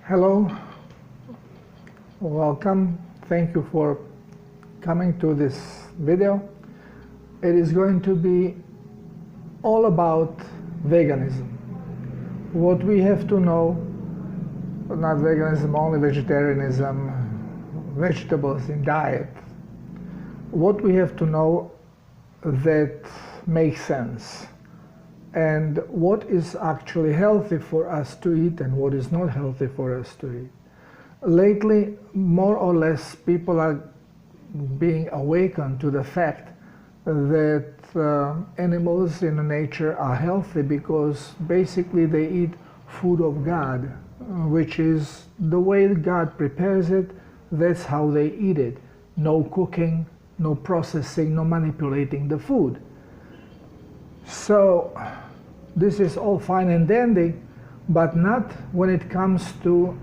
Hello, welcome. Thank you for coming to this video. It is going to be all about veganism. What we have to know, not veganism only, vegetarianism, vegetables in diet. What we have to know that makes sense, and what is actually healthy for us to eat and what is not healthy for us to eat. Lately, more or less, people are being awakened to the fact that animals in nature are healthy because basically they eat food of God, which is the way God prepares it. That's how they eat it. No cooking, no processing, no manipulating the food. So this is all fine and dandy, but not when it comes to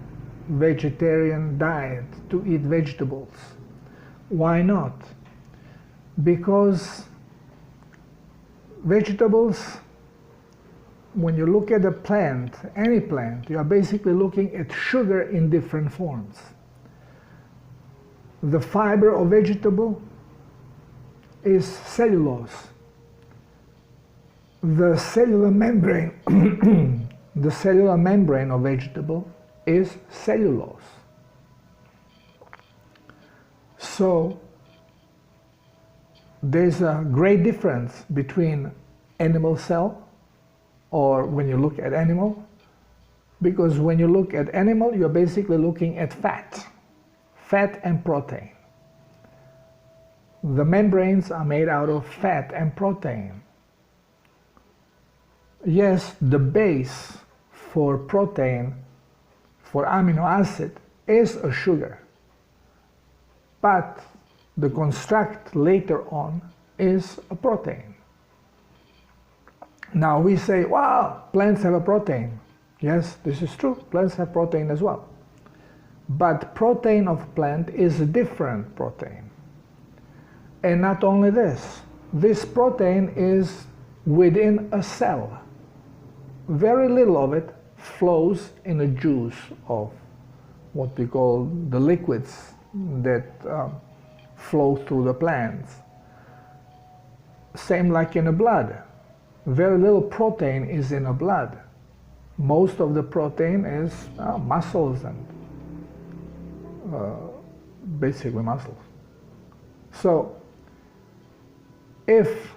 vegetarian diet, to eat vegetables. Why not? Because vegetables, when you look at a plant, any plant, you are basically looking at sugar in different forms. The fiber of vegetable is cellulose. The cellular membrane, the cellular membrane of vegetable is cellulose. So there's a great difference between animal cell, or when you look at animal, because when you look at animal, you're basically looking at fat and protein. The membranes are made out of fat and protein. Yes, the base for protein, for amino acid, is a sugar, but the construct later on is a protein. Now we say, wow, plants have a protein. Yes, this is true, plants have protein as well. But protein of plant is a different protein. And not only this protein is within a cell. Very little of it flows in a juice of what we call the liquids that flow through the plants. Same like in the blood. Very little protein is in the blood. Most of the protein is muscles and basically muscles. So if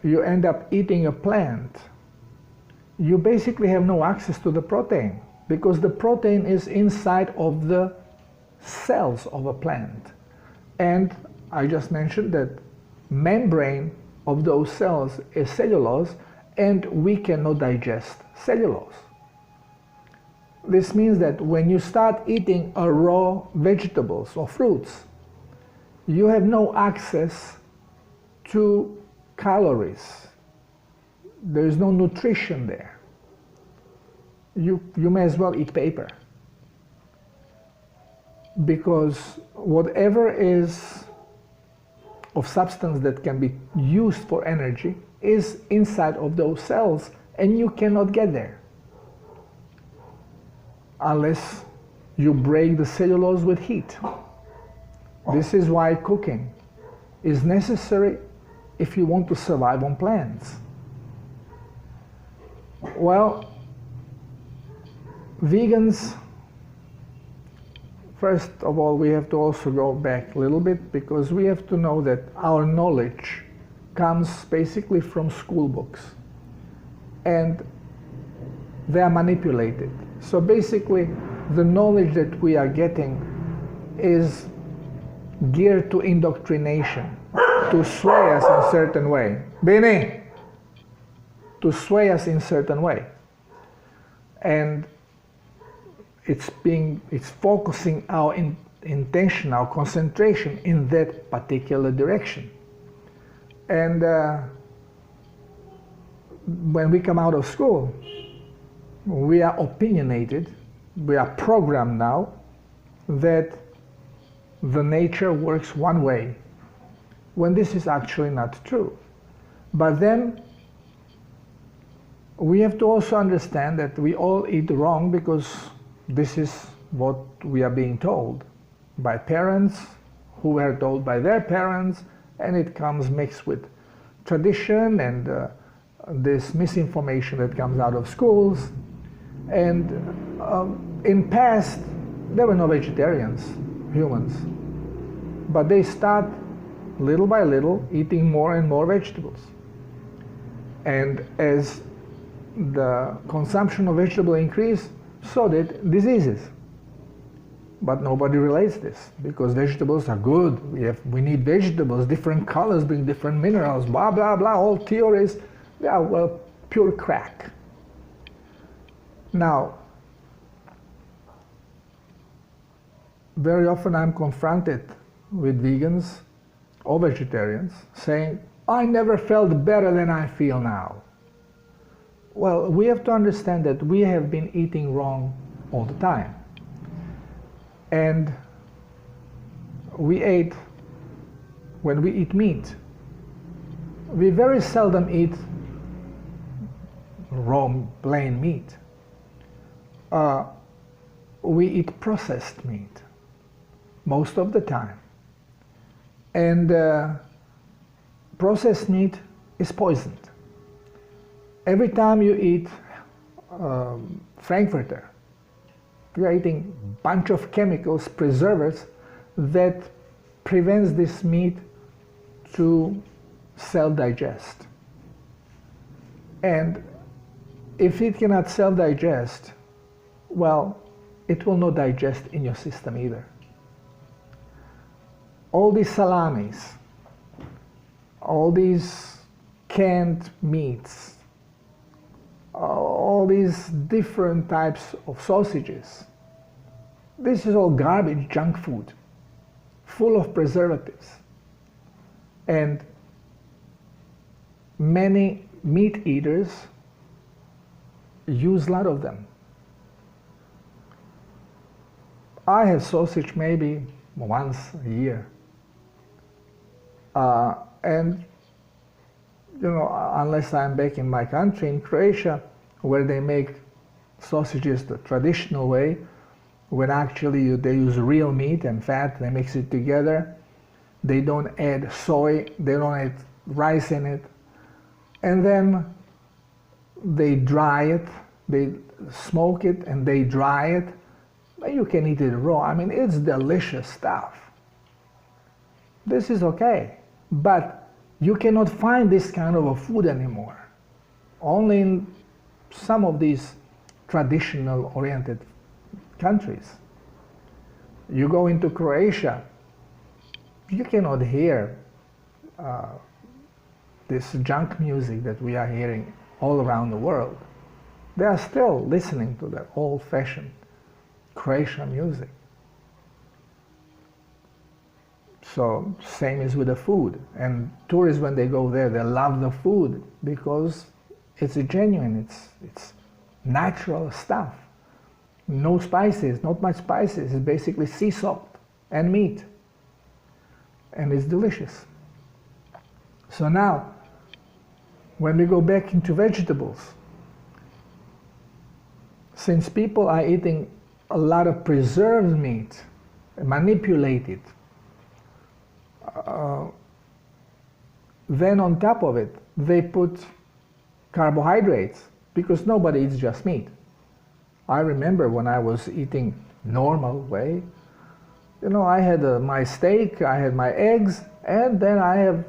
you end up eating a plant, you basically have no access to the protein because the protein is inside of the cells of a plant. And I just mentioned that membrane of those cells is cellulose, and we cannot digest cellulose. This means that when you start eating raw vegetables or fruits, you have no access to calories. There is no nutrition there. You may as well eat paper, because whatever is of substance that can be used for energy is inside of those cells, and you cannot get there unless you break the cellulose with heat. This is why cooking is necessary if you want to survive on plants. Well, vegans, first of all, we have to also go back a little bit, because we have to know that our knowledge comes basically from school books, and they are manipulated. So basically, the knowledge that we are getting is geared to indoctrination, to sway us in a certain way. Bini! To sway us in a certain way. And it's focusing our intention, our concentration in that particular direction. And when we come out of school, we are opinionated, we are programmed now that the nature works one way, when this is actually not true. But then we have to also understand that we all eat wrong because this is what we are being told by parents who were told by their parents, and it comes mixed with tradition and this misinformation that comes out of schools. And in past, there were no vegetarians, humans, but they start little by little eating more and more vegetables. And as the consumption of vegetable increased, so did diseases. But nobody relates this, because vegetables are good. We need vegetables, different colors bring different minerals, blah, blah, blah, all theories. Yeah, well, pure crack. Now, very often I'm confronted with vegans or vegetarians saying, I never felt better than I feel now. Well, we have to understand that we have been eating wrong all the time. And when we eat meat, we very seldom eat raw, plain meat. We eat processed meat most of the time. And processed meat is poisoned. Every time you eat Frankfurter, you are eating a bunch of chemicals, preservatives, that prevents this meat to self-digest. And if it cannot self-digest, well, it will not digest in your system either. All these salamis, all these canned meats, all these different types of sausages, this is all garbage, junk food, full of preservatives. And many meat eaters use a lot of them. I have sausage maybe once a year. And you know, unless I'm back in my country, in Croatia, where they make sausages the traditional way, when actually they use real meat and fat, they mix it together. They don't add soy, they don't add rice in it. And then they dry it, they smoke it and they dry it. You can eat it raw. I mean, it's delicious stuff. This is okay. But you cannot find this kind of a food anymore. Only in some of these traditional oriented countries. You go into Croatia, you cannot hear this junk music that we are hearing all around the world. They are still listening to the old-fashioned Croatian music. So same is with the food. And tourists, when they go there, they love the food because it's genuine, it's natural stuff. No spices, not much spices. It's basically sea salt and meat. And it's delicious. So now, when we go back into vegetables, since people are eating a lot of preserved meat, manipulated, then on top of it, they put carbohydrates, because nobody eats just meat. I remember when I was eating normal way, you know, I had my steak, I had my eggs, and then I have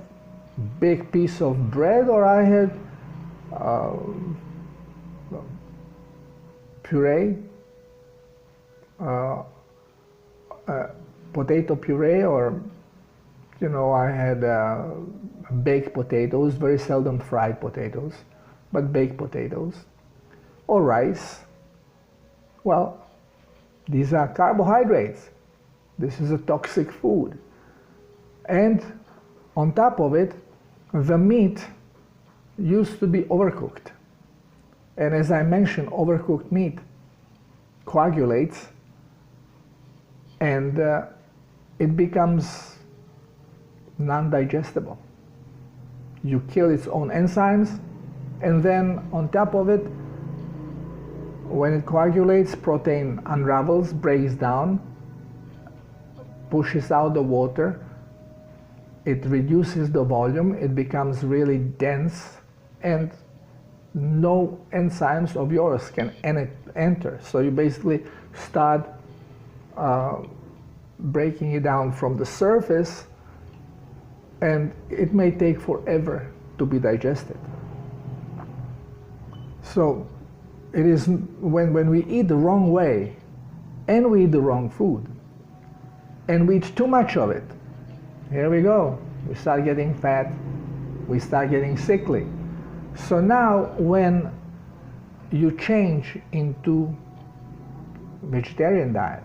big piece of bread, or I had puree, potato puree, or you know, I had baked potatoes, very seldom fried potatoes, but baked potatoes, or rice. Well, these are carbohydrates. This is a toxic food. And on top of it, the meat used to be overcooked. And as I mentioned, overcooked meat coagulates, and it becomes non-digestible. You kill its own enzymes, and then on top of it, When it coagulates, protein unravels, breaks down, pushes out the water, it reduces the volume, it becomes really dense, and no enzymes of yours can enter. So you basically start breaking it down from the surface, and it may take forever to be digested. So it is when we eat the wrong way, and we eat the wrong food, and we eat too much of it, here we go. We start getting fat, we start getting sickly. So now when you change into vegetarian diet,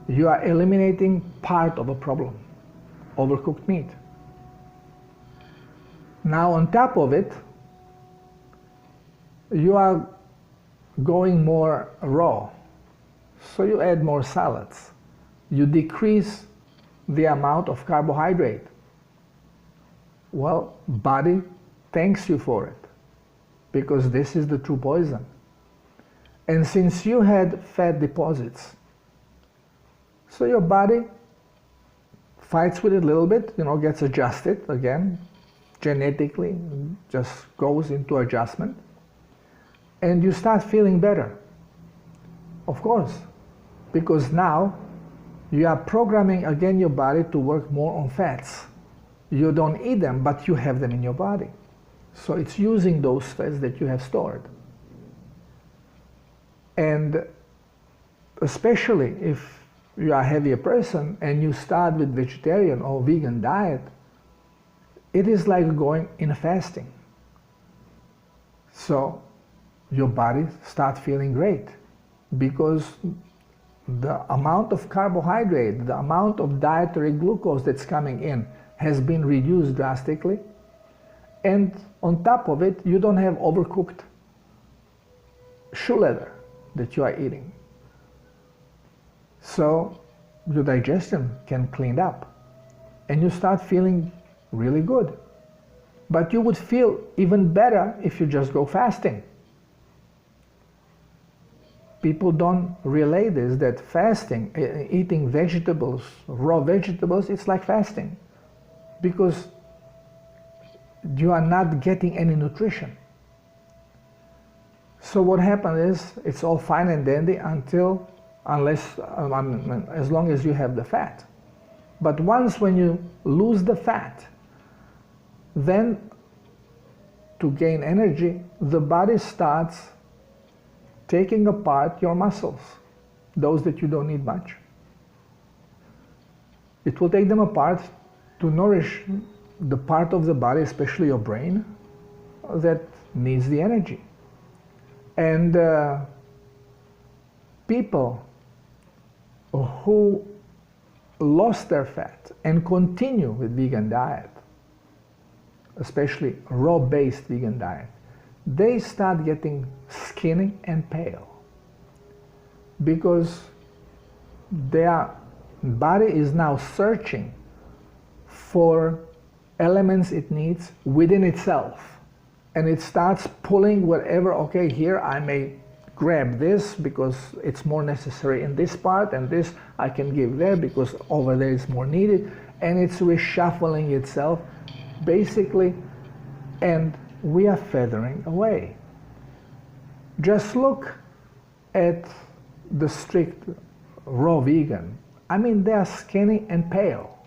you are eliminating part of a problem, overcooked meat. Now on top of it, you are going more raw. So you add more salads. You decrease the amount of carbohydrate. Well, body thanks you for it, because this is the true poison. And since you had fat deposits, so your body fights with it a little bit, gets adjusted again, genetically, just goes into adjustment, and you start feeling better. Of course, because now you are programming again your body to work more on fats. You don't eat them, but you have them in your body. So it's using those fats that you have stored. And especially if you are a heavier person and you start with vegetarian or vegan diet, it is like going in a fasting. So your body starts feeling great, because the amount of carbohydrate, the amount of dietary glucose that's coming in has been reduced drastically. And on top of it, you don't have overcooked shoe leather that you are eating. So your digestion can clean up and you start feeling really good. But you would feel even better if you just go fasting. People don't relay this, that fasting, eating vegetables, raw vegetables, it's like fasting, because you are not getting any nutrition. So what happens is, it's all fine and dandy as long as you have the fat. But once when you lose the fat, then to gain energy, the body starts taking apart your muscles, those that you don't need much. It will take them apart to nourish the part of the body, especially your brain, that needs the energy. And people who lost their fat and continue with vegan diet, especially raw-based vegan diet, they start getting skinny and pale, because their body is now searching for elements it needs within itself, and it starts pulling whatever, okay, here I may grab this because it's more necessary in this part, and this I can give there because over there is more needed, and it's reshuffling itself basically, and we are feathering away. Just look at the strict raw vegan. I mean, they are skinny and pale.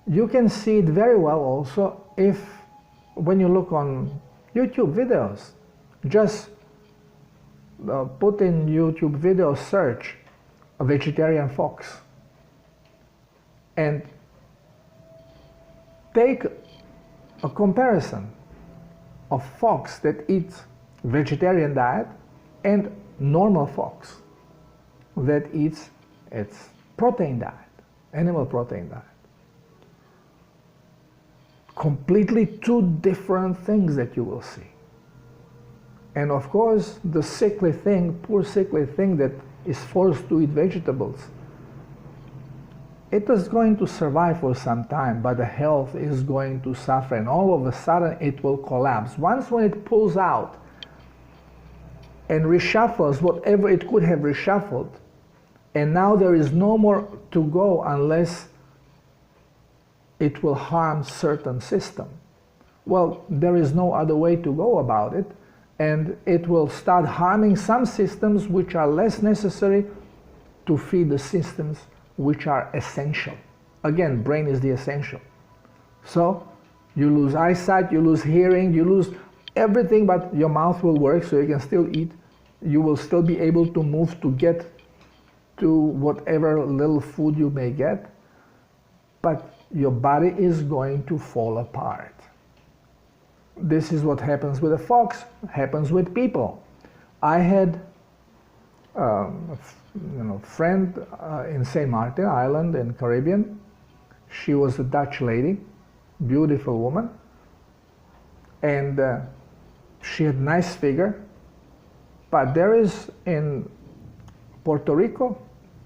You can see it very well also when you look on YouTube videos. Just put in YouTube video search a vegetarian fox and take a comparison of fox that eats vegetarian diet and normal fox that eats its protein diet, animal protein diet. Completely two different things that you will see. And of course, the sickly thing, poor sickly thing that is forced to eat vegetables, it is going to survive for some time, but the health is going to suffer, and all of a sudden it will collapse. Once when it pulls out and reshuffles whatever it could have reshuffled, and now there is no more to go unless it will harm certain system. Well, there is no other way to go about it, and it will start harming some systems which are less necessary to feed the systems which are essential. Again, brain is the essential. So you lose eyesight, you lose hearing, you lose everything, but your mouth will work so you can still eat. You will still be able to move to get to whatever little food you may get, but your body is going to fall apart. This is what happens with a fox, happens with people. I had a friend in St. Martin Island in Caribbean. She was a Dutch lady, beautiful woman, and she had a nice figure. But there is in Puerto Rico,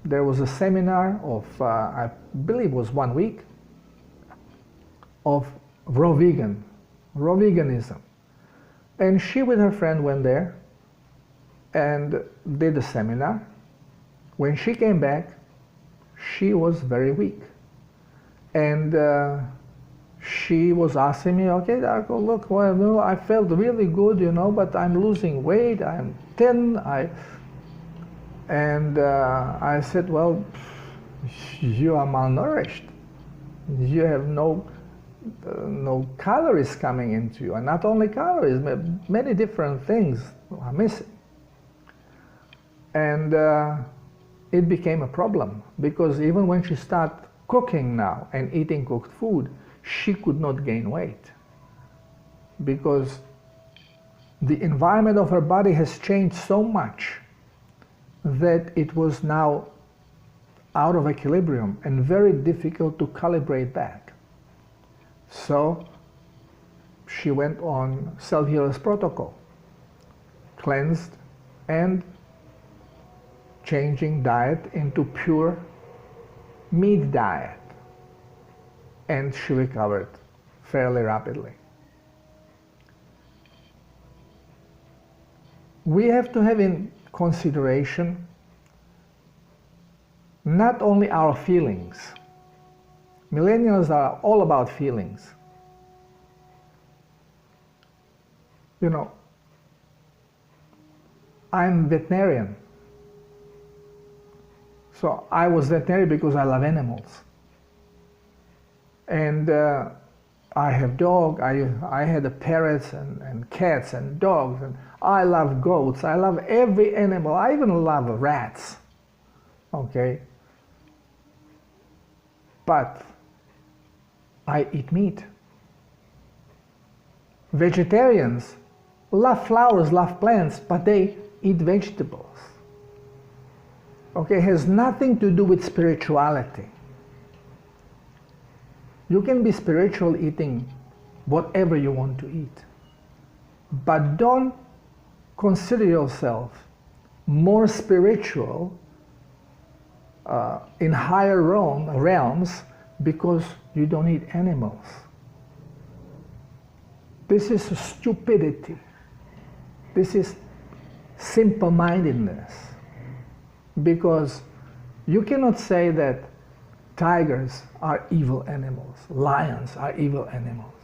there was a seminar of, I believe it was 1 week, of raw veganism. And she with her friend went there and did the seminar. When she came back, she was very weak. And she was asking me, okay, Darko, look, well, no, I felt really good, but I'm losing weight, I'm thin, and I said, well, you are malnourished. You have no calories coming into you, and not only calories, many different things are missing. And it became a problem, because even when she started cooking now and eating cooked food, she could not gain weight, because the environment of her body has changed so much that it was now out of equilibrium and very difficult to calibrate back. So she went on self-healers protocol, cleansed and changing diet into pure meat diet, and she recovered fairly rapidly. We have to have in consideration not only our feelings. Millennials are all about feelings. I'm veterinarian. So I was veterinarian because I love animals. And I have dog, I had parrots and cats and dogs, and I love goats, I love every animal, I even love rats, okay? But I eat meat. Vegetarians love flowers, love plants, but they eat vegetables. Okay, it has nothing to do with spirituality. You can be spiritual eating whatever you want to eat, but don't consider yourself more spiritual in higher realms because you don't eat animals. This is stupidity. This is simple-mindedness, because you cannot say that tigers are evil animals, lions are evil animals,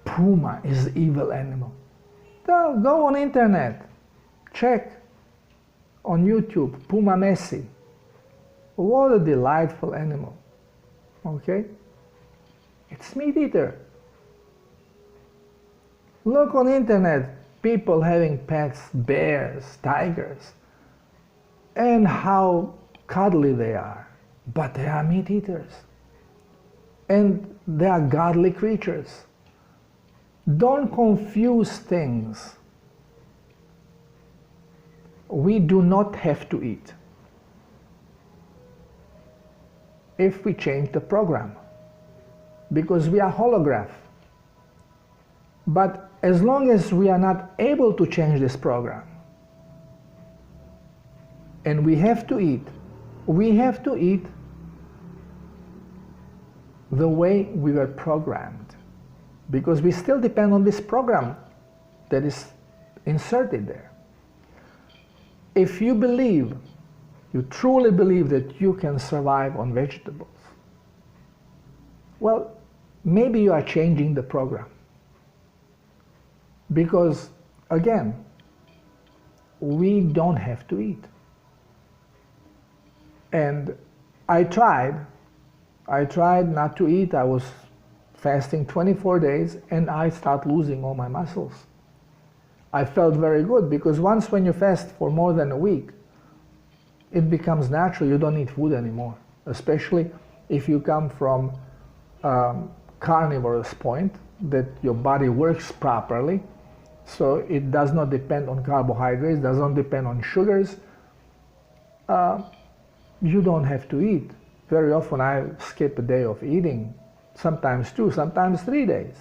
puma is an evil animal. Go on internet, check on YouTube, puma messi. What a delightful animal, okay? It's meat eater. Look on internet, people having pets, bears, tigers, and how cuddly they are. But they are meat eaters. And they are godly creatures. Don't confuse things. We do not have to eat if we change the program, because we are holograph. But as long as we are not able to change this program, and we have to eat the way we were programmed, because we still depend on this program that is inserted there. if you believe, you truly believe that you can survive on vegetables, well, maybe you are changing the program. Because, again, we don't have to eat. And I tried not to eat. I was fasting 24 days and I started losing all my muscles. I felt very good because once when you fast for more than a week, it becomes natural. You don't need food anymore, especially if you come from carnivorous point, that your body works properly, so it does not depend on carbohydrates, does not depend on sugars. You don't have to eat. Very often I skip a day of eating, sometimes 2, sometimes 3 days.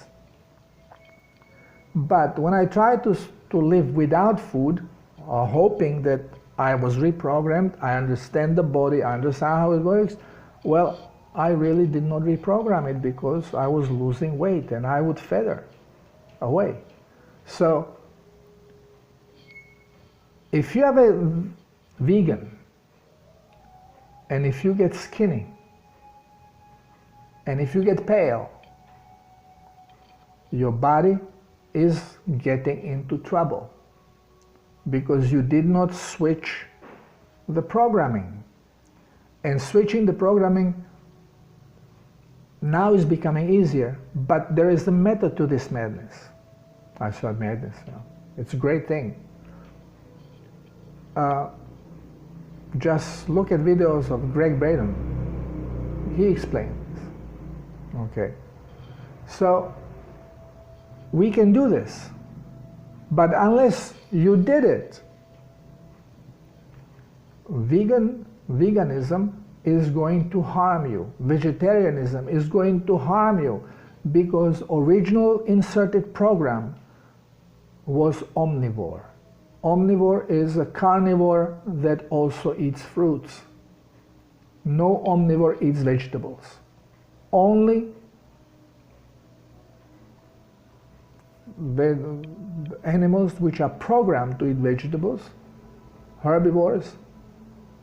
But when I tried to live without food, hoping that I was reprogrammed, I understand the body, I understand how it works, well, I really did not reprogram it because I was losing weight and I would feather away. So, if you have a vegan and if you get skinny and if you get pale, your body is getting into trouble because you did not switch the programming. And switching the programming now is becoming easier, but there is a method to this madness. I saw madness, you know. It's a great thing. Just look at videos of Greg Braden. He explains this. Okay. So, we can do this, but unless you did it, veganism is going to harm you. Vegetarianism is going to harm you because original inserted program was omnivore. Omnivore is a carnivore that also eats fruits. No omnivore eats vegetables. Only animals which are programmed to eat vegetables, herbivores,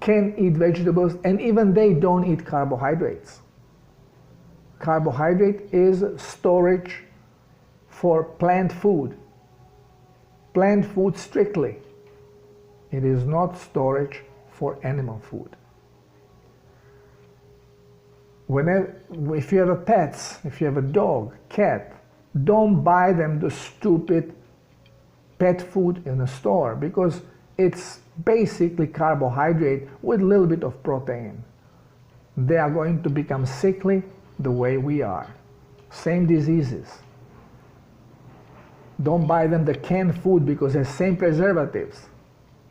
can eat vegetables, and even they don't eat carbohydrates. Carbohydrate is storage for plant food. Plant food strictly. It is not storage for animal food. If you have a pet, if you have a dog, cat, don't buy them the stupid pet food in a store because it's basically carbohydrate with a little bit of protein. They are going to become sickly the way we are. Same diseases. Don't buy them the canned food because it's same preservatives.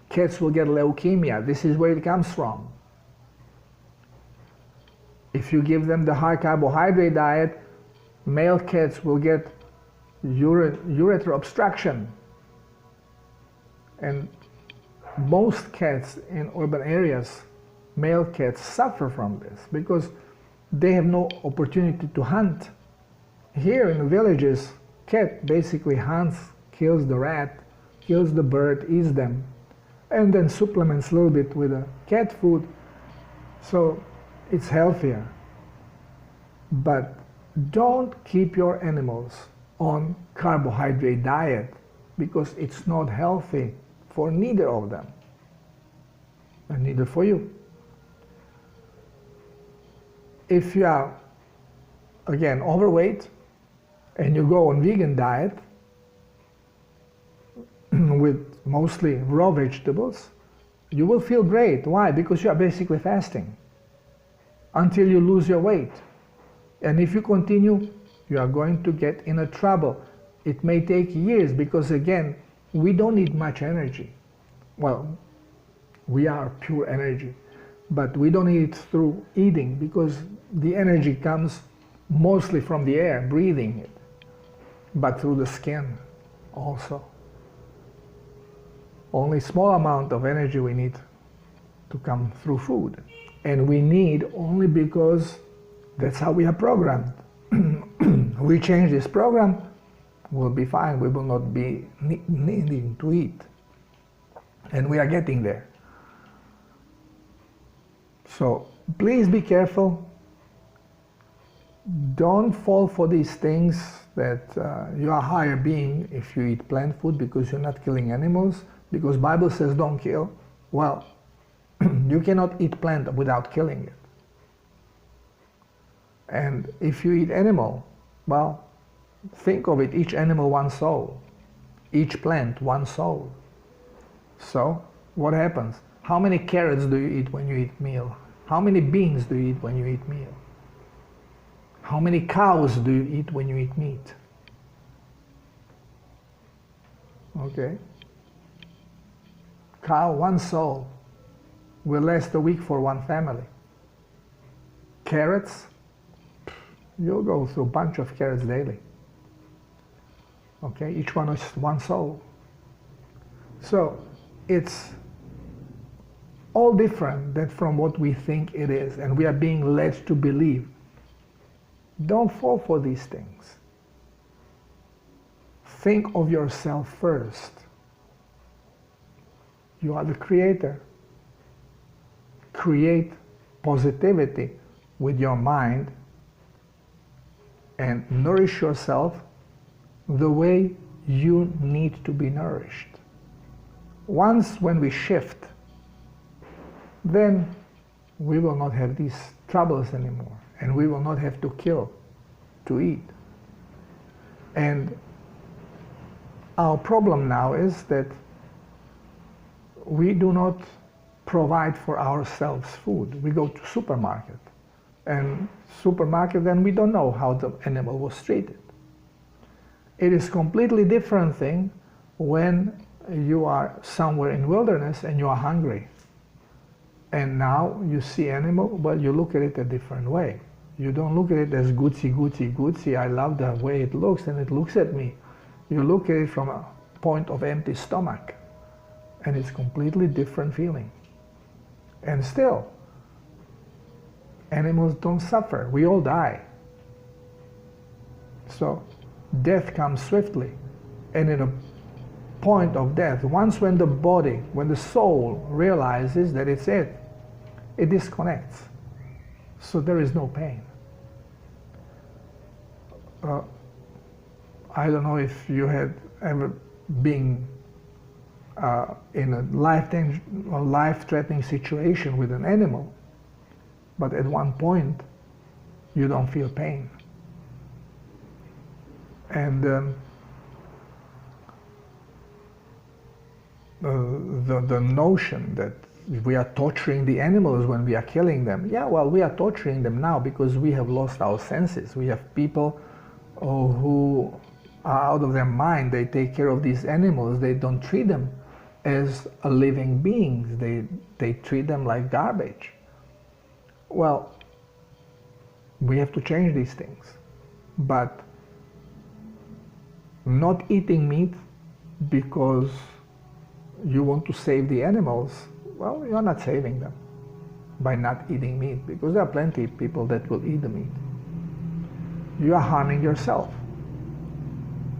Cats will get leukemia. This is where it comes from. If you give them the high carbohydrate diet, male cats will get urethral obstruction. And most cats in urban areas, male cats, suffer from this because they have no opportunity to hunt. Here in the villages, cat basically hunts, kills the rat, kills the bird, eats them, and then supplements a little bit with a cat food, so it's healthier. But don't keep your animals on carbohydrate diet because it's not healthy for neither of them, and neither for you. If you are, again, overweight and you go on vegan diet with mostly raw vegetables, you will feel great. Why? Because you are basically fasting until you lose your weight. And if you continue, you are going to get in a trouble. It may take years because, again, we don't need much energy. Well, we are pure energy, but we don't need it through eating because the energy comes mostly from the air, breathing it, but through the skin also. Only small amount of energy we need to come through food. And we need only because that's how we are programmed. We change this program, we'll be fine. We will not be needing to eat. And we are getting there. So please be careful. Don't fall for these things that you are a higher being if you eat plant food because you're not killing animals, because Bible says don't kill. Well, you cannot eat plant without killing it. And if you eat animal, well, think of it, each animal one soul, each plant one soul. So what happens? How many carrots do you eat when you eat meal? How many beans do you eat when you eat meal? How many cows do you eat when you eat meat? Okay. Cow, one soul, will last a week for one family. Carrots, you'll go through a bunch of carrots daily. Okay, each one is one soul. So it's all different than from what we think it is, and we are being led to believe. Don't fall for these things. Think of yourself first. You are the creator. Create positivity with your mind and nourish yourself the way you need to be nourished. Once when we shift, then we will not have these troubles anymore, and we will not have to kill to eat. And our problem now is that we do not provide for ourselves food. We go to supermarket, and supermarket, then we don't know how the animal was treated. It is completely different thing when you are somewhere in wilderness and you are hungry. And now you see animal, well, you look at it a different way. You don't look at it as goodsy, I love the way it looks and it looks at me. You look at it from a point of empty stomach, and it's completely different feeling. And still, animals don't suffer, we all die. So death comes swiftly, and in a point of death, once when the body, when the soul realizes that it's it disconnects. So there is no pain. I don't know if you had ever been in a life-threatening situation with an animal, but at one point you don't feel pain. And the notion that we are torturing the animals when we are killing them, yeah, well, we are torturing them now because we have lost our senses. We have people who are out of their mind. They take care of these animals. They don't treat them as a living beings. They treat them like garbage. Well, we have to change these things. But not eating meat because you want to save the animals, well, you're not saving them by not eating meat, because there are plenty of people that will eat the meat. You are harming yourself.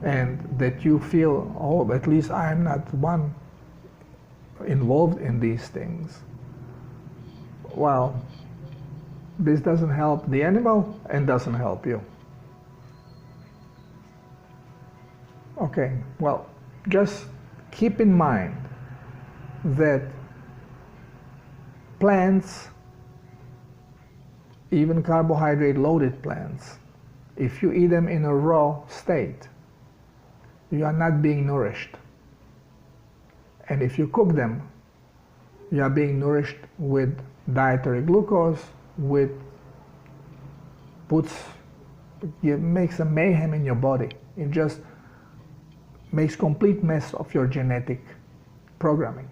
And that you feel, oh, at least I am not one involved in these things. Well, this doesn't help the animal and doesn't help you. Okay, well, just keep in mind that plants, even carbohydrate-loaded plants, if you eat them in a raw state, you are not being nourished. And if you cook them, you are being nourished with dietary glucose, it makes a mayhem in your body. It just makes complete mess of your genetic programming,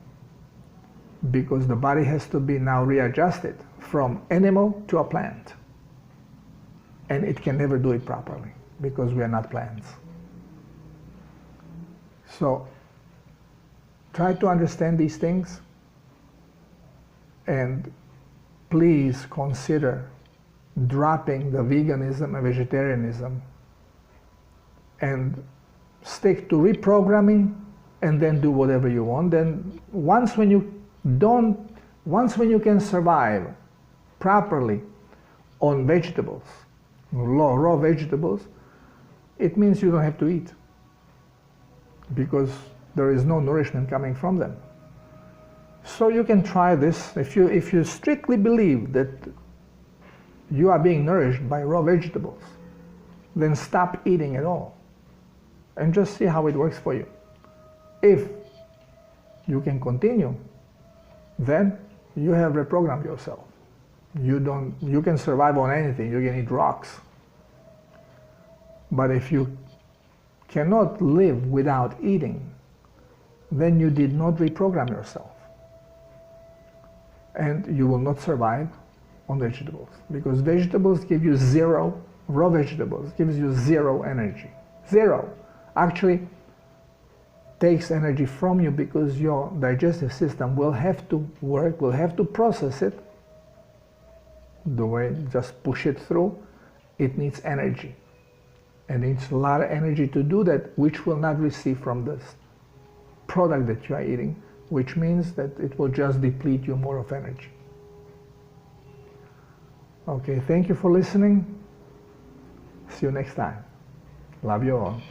because the body has to be now readjusted from animal to a plant, and it can never do it properly because we are not plants. So try to understand these things, and please consider dropping the veganism and vegetarianism and stick to reprogramming and then do whatever you want, then once when you can survive properly on vegetables, raw vegetables, it means you don't have to eat, because there is no nourishment coming from them. So you can try this. If you strictly believe that you are being nourished by raw vegetables, then stop eating at all and just see how it works for you. If you can continue, then you have reprogrammed yourself. You can survive on anything. You can eat rocks. But if you cannot live without eating, then you did not reprogram yourself. And you will not survive on vegetables, because vegetables give you zero, raw vegetables gives you zero energy. Zero. Actually takes energy from you, because your digestive system will have to work, will have to process it the way, just push it through. It needs energy. And it needs a lot of energy to do that, which will not receive from this product that you are eating, which means that it will just deplete you more of energy. Okay, thank you for listening. See you next time. Love you all.